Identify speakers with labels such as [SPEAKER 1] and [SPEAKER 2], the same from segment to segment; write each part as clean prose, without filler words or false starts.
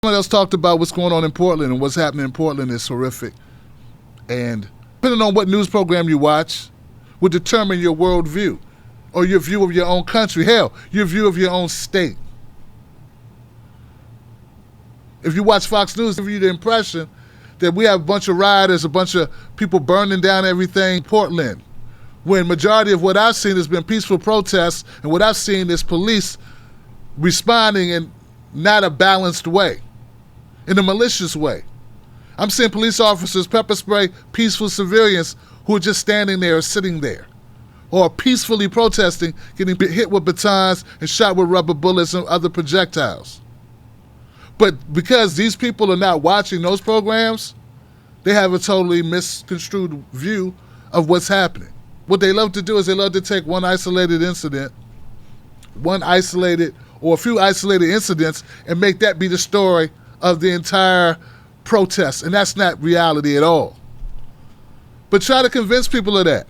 [SPEAKER 1] Someone else talked about what's going on in Portland, and what's happening in Portland is horrific. And depending on what news program you watch will determine your worldview or your view of your own country. Hell, your view of your own state. If you watch Fox News, it gives you the impression that we have a bunch of rioters, a bunch of people burning down everything in Portland, when majority of what I've seen has been peaceful protests, and what I've seen is police responding in not a balanced way, in a malicious way. I'm seeing police officers pepper spray peaceful civilians who are just standing there or sitting there, or peacefully protesting, getting hit with batons and shot with rubber bullets and other projectiles. But because these people are not watching those programs, they have a totally misconstrued view of what's happening. What they love to do is they love to take one isolated incident, one isolated or a few isolated incidents, and make that be the story of the entire protest. And that's not reality at all. But try to convince people of that.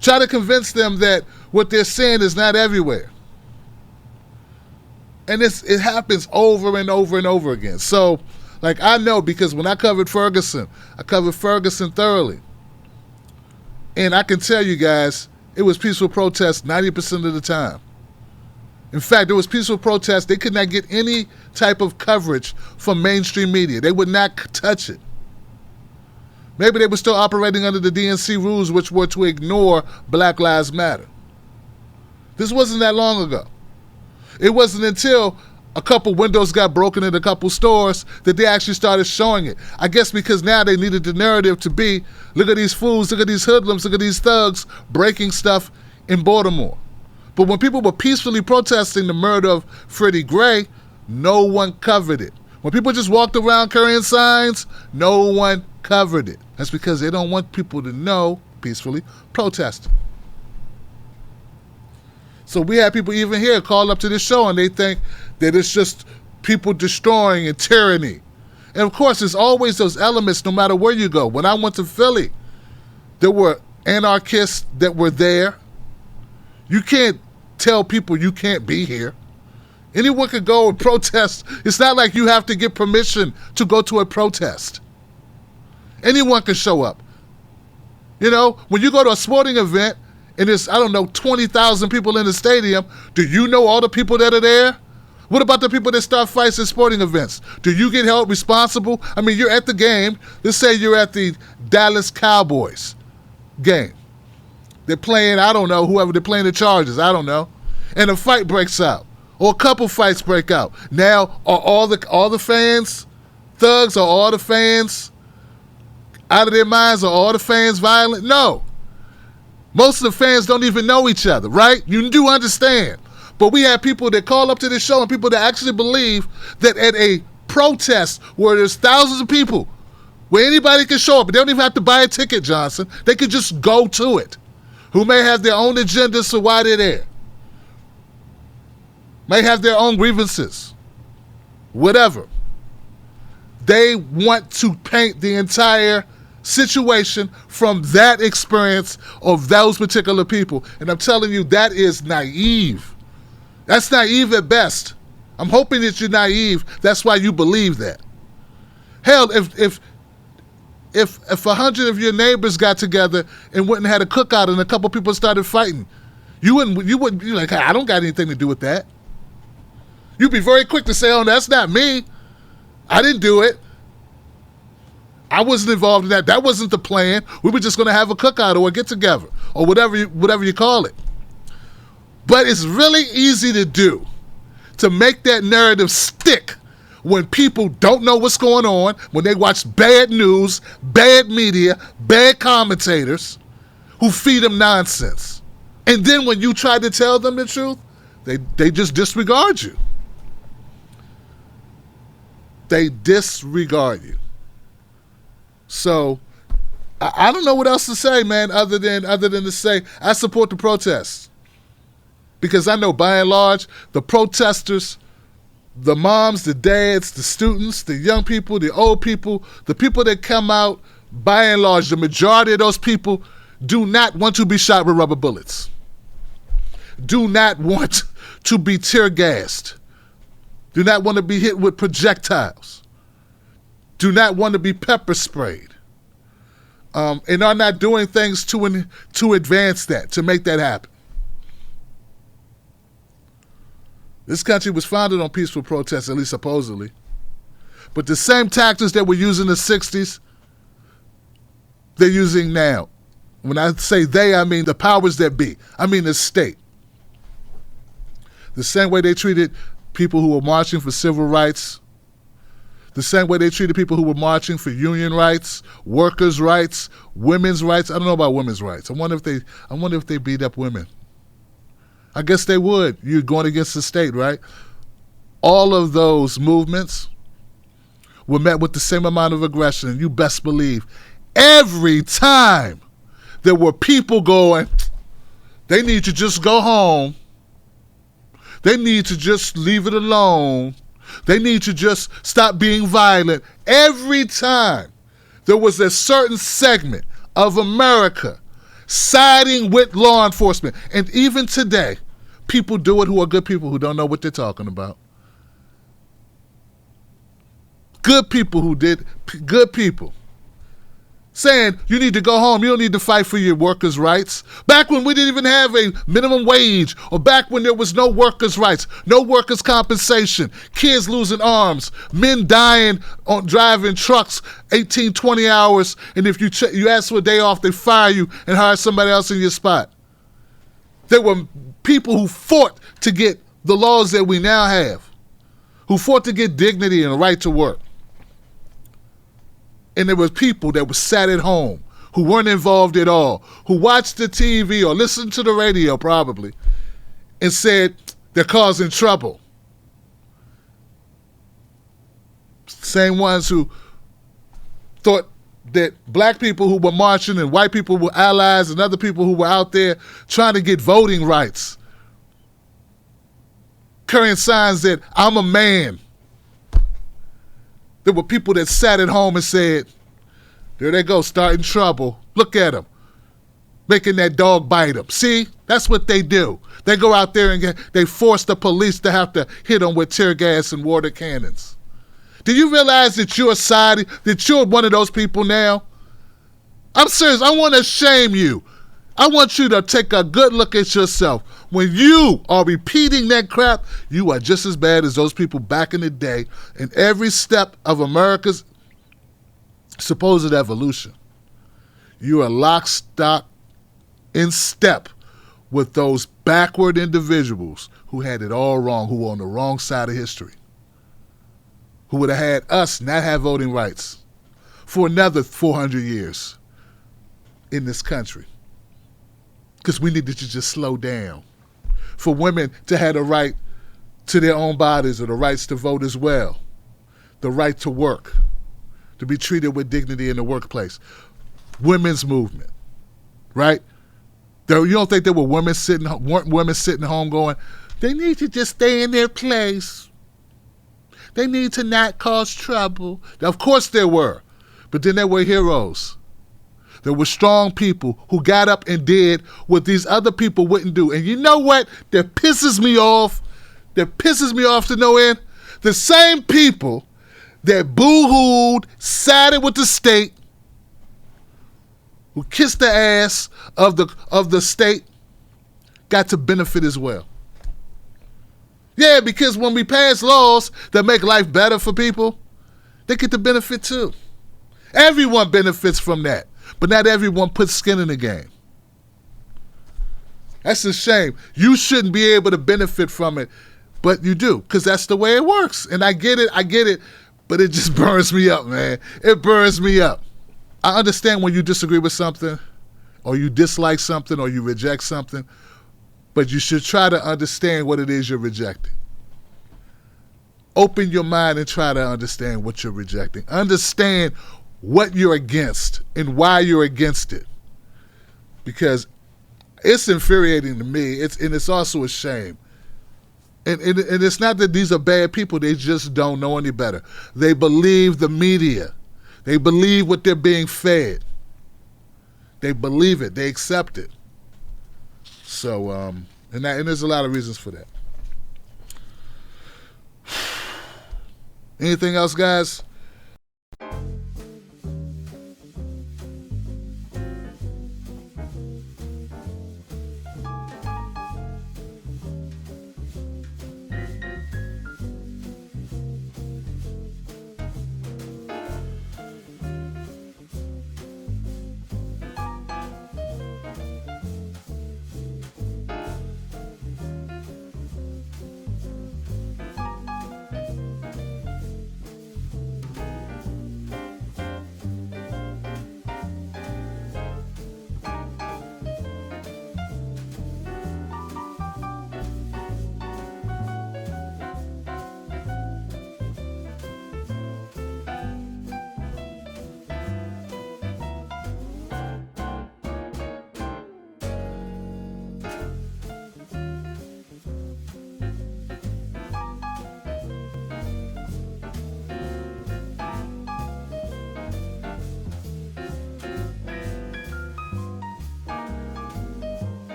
[SPEAKER 1] Try to convince them that what they're saying is not everywhere. And it happens over and over and over again. So, like, I know, because when I covered Ferguson thoroughly. And I can tell you guys, it was peaceful protests 90% of the time. In fact, there was peaceful protests. They could not get any type of coverage from mainstream media. They would not touch it. Maybe they were still operating under the DNC rules, which were to ignore Black Lives Matter. This wasn't that long ago. It wasn't until a couple windows got broken in a couple stores that they actually started showing it. I guess because now they needed the narrative to be, look at these fools, look at these hoodlums, look at these thugs breaking stuff in Baltimore. But when people were peacefully protesting the murder of Freddie Gray, no one covered it. When people just walked around carrying signs, no one covered it. That's because they don't want people to know peacefully protesting. So we have people even here call up to this show and they think that it's just people destroying and tyranny. And of course, there's always those elements no matter where you go. When I went to Philly, there were anarchists that were there. You can't tell people you can't be here. Anyone could go and protest. It's not like you have to get permission to go to a protest. Anyone can show up. You know, when you go to a sporting event and there's, 20,000 people in the stadium, do you know all the people that are there? What about the people that start fights at sporting events? Do you get held responsible? I mean, you're at the game. Let's say you're at the Dallas Cowboys game. They're playing, whoever they're playing the Chargers, and a fight breaks out, or a couple fights break out. Now, are all the fans thugs? Are all the fans out of their minds? Are all the fans violent? No. Most of the fans don't even know each other, right? You do understand. But we have people that call up to this show and people that actually believe that at a protest where there's thousands of people, where anybody can show up, but they don't even have to buy a ticket, Johnson. They can just go to it. Who may have their own agendas for why they're there. May have their own grievances. Whatever. They want to paint the entire situation from that experience of those particular people. And I'm telling you, that is naive. That's naive at best. I'm hoping that you're naive. That's why you believe that. Hell, if 100 of your neighbors got together and went and had a cookout and a couple people started fighting, you wouldn't be like, hey, I don't got anything to do with that. You'd be very quick to say, oh, that's not me. I didn't do it. I wasn't involved in that. That wasn't the plan. We were just going to have a cookout or a get-together or whatever you call it. But it's really easy to do, to make that narrative stick when people don't know what's going on, when they watch bad news, bad media, bad commentators who feed them nonsense. And then when you try to tell them the truth, they just disregard you. They disregard you. So I don't know what else to say, man, other than to say I support the protests. Because I know by and large, the protesters, the moms, the dads, the students, the young people, the old people, the people that come out, by and large, the majority of those people do not want to be shot with rubber bullets. Do not want to be tear gassed. Do not want to be hit with projectiles. do not want to be pepper sprayed, and are not doing things to advance that, to make that happen. This country was founded on peaceful protests, at least supposedly. But the same tactics that were used in the 60s, they're using now. When I say they, I mean the powers that be. I mean the state. The same way they treated people who were marching for civil rights, the same way they treated people who were marching for union rights, workers' rights, women's rights. I don't know about women's rights. I wonder if they beat up women. I guess they would. You're going against the state, right? All of those movements were met with the same amount of aggression, and you best believe every time there were people going, they need to just go home. They need to just leave it alone. They need to just stop being violent. Every time there was a certain segment of America siding with law enforcement. And even today, people do it who are good people who don't know what they're talking about. Good people good people. Saying you need to go home, you don't need to fight for your workers' rights. Back when we didn't even have a minimum wage, or back when there was no workers' rights, no workers' compensation, kids losing arms, men dying on driving trucks 18, 20 hours, and if you ask for a day off, they fire you and hire somebody else in your spot. There were people who fought to get the laws that we now have, who fought to get dignity and a right to work. And there were people that were sat at home, who weren't involved at all, who watched the TV or listened to the radio probably, and said they're causing trouble. Same ones who thought that black people who were marching and white people were allies and other people who were out there trying to get voting rights, carrying signs that I'm a man. There were people that sat at home and said, there they go, starting trouble. Look at them, making that dog bite them. See, that's what they do. They go out there and they force the police to have to hit them with tear gas and water cannons. Do you realize that you're one of those people now? I'm serious. I want to shame you. I want you to take a good look at yourself. When you are repeating that crap, you are just as bad as those people back in the day in every step of America's supposed evolution. You are lock, stock, in step with those backward individuals who had it all wrong, who were on the wrong side of history, who would have had us not have voting rights for another 400 years in this country. Because we needed to just slow down. For women to have the right to their own bodies or the rights to vote as well. The right to work. To be treated with dignity in the workplace. Women's movement. Right? You don't think there weren't women sitting home going, they need to just stay in their place. They need to not cause trouble. Of course there were. But then there were heroes. There were strong people who got up and did what these other people wouldn't do. And you know what? That pisses me off. That pisses me off to no end. The same people that boo-hooed, sided with the state, who kissed the ass of the state, got to benefit as well. Yeah, because when we pass laws that make life better for people, they get to benefit too. Everyone benefits from that. But not everyone puts skin in the game. That's a shame. You shouldn't be able to benefit from it, but you do, because that's the way it works. And I get it, but it just burns me up, man. It burns me up. I understand when you disagree with something, or you dislike something, or you reject something, but you should try to understand what it is you're rejecting. Open your mind and try to understand what you're rejecting. Understand what you're against and why you're against it. Because it's infuriating to me, and it's also a shame. And it's not that these are bad people, they just don't know any better. They believe the media. They believe what they're being fed. They believe it, they accept it. So, and there's a lot of reasons for that. Anything else, guys?